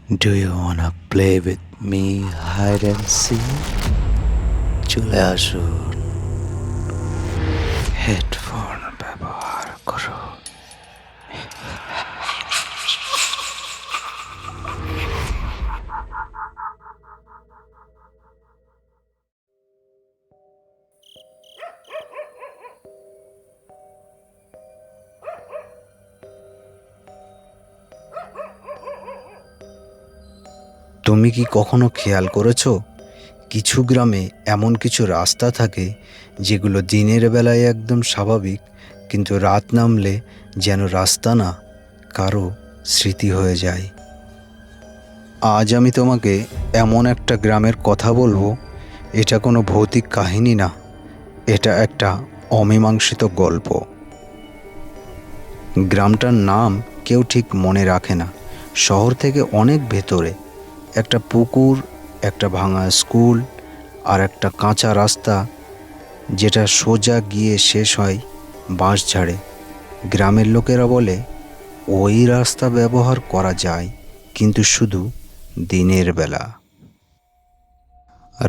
Do you wanna play with me hide and seek? চলে আসুন, headphone ব্যবহার করুন। তুমি কি কখনো খেয়াল করেছো, কিছু গ্রামে এমন কিছু রাস্তা থাকে যেগুলো দিনের বেলায় একদম স্বাভাবিক, কিন্তু রাত নামলে যেন রাস্তা না, কারো স্মৃতি হয়ে যায়। আজ আমি তোমাকে এমন একটা গ্রামের কথা বলবো, এটা কোনো ভৌতিক কাহিনী না, এটা একটা অমীমাংসিত গল্প। গ্রামটার নাম কেউ ঠিক মনে রাখে না। শহর থেকে অনেক ভেতরে একটা পুকুর, একটা ভাঙা স্কুল আর একটা কাঁচা রাস্তা যেটা সোজা গিয়ে শেষ হয় বাঁশঝাড়ে। গ্রামের লোকেরা বলে ওই রাস্তা ব্যবহার করা যায়, কিন্তু শুধু দিনের বেলা,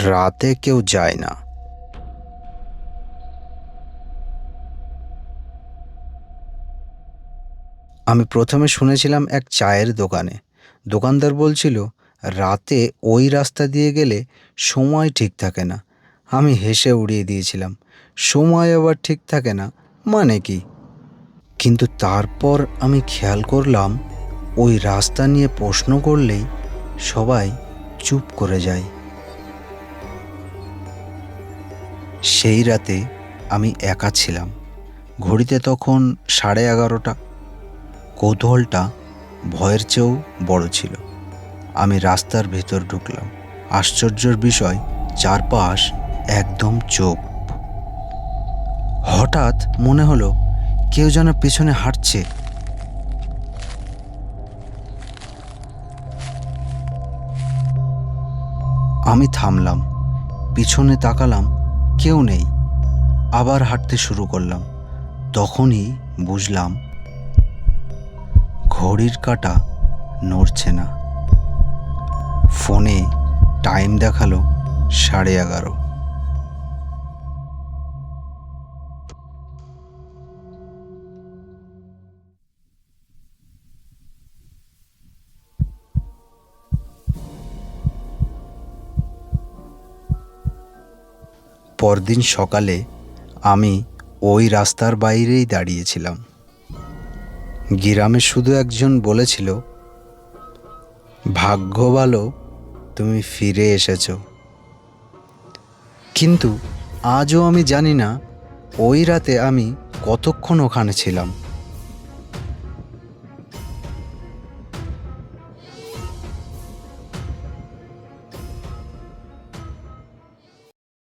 রাতে কেউ যায় না। আমি প্রথমে শুনেছিলাম এক চায়ের দোকানে দোকানদার বলছিল রাতে ওই রাস্তা দিয়ে গেলে সময় ঠিক থাকে না। আমি হেসে উড়িয়ে দিয়েছিলাম, সময় আবার ঠিক থাকে না মানে কি? কিন্তু তারপর আমি খেয়াল করলাম ওই রাস্তা নিয়ে প্রশ্ন করলেই সবাই চুপ করে যায়। সেই রাতে আমি একা ছিলাম, ঘড়িতে তখন 11:30। কৌতূহলটা ভয়ের চেয়েও বড় ছিল। আমি রাস্তার ভেতর ঢুকলাম। আশ্চর্যের বিষয়, চারপাশ একদম চুপ। হঠাৎ মনে হলো কেউ যেন পেছনে হাঁটছে। আমি থামলাম, পিছনে তাকালাম, কেউ নেই। আবার হাঁটতে শুরু করলাম। তখনই বুঝলাম ঘড়ির কাঁটা নড়ছে না। ফোনে টাইম দেখালো 11:30। পরদিন সকালে আমি ওই রাস্তার বাইরেই দাঁড়িয়েছিলাম। গ্রামে শুধু একজন বলেছিল, ভাগ্য ভালো তুমি ফিরে এসেছো। কিন্তু আজও আমি জানি না ওই রাতে আমি কতক্ষণ ওখানে ছিলাম।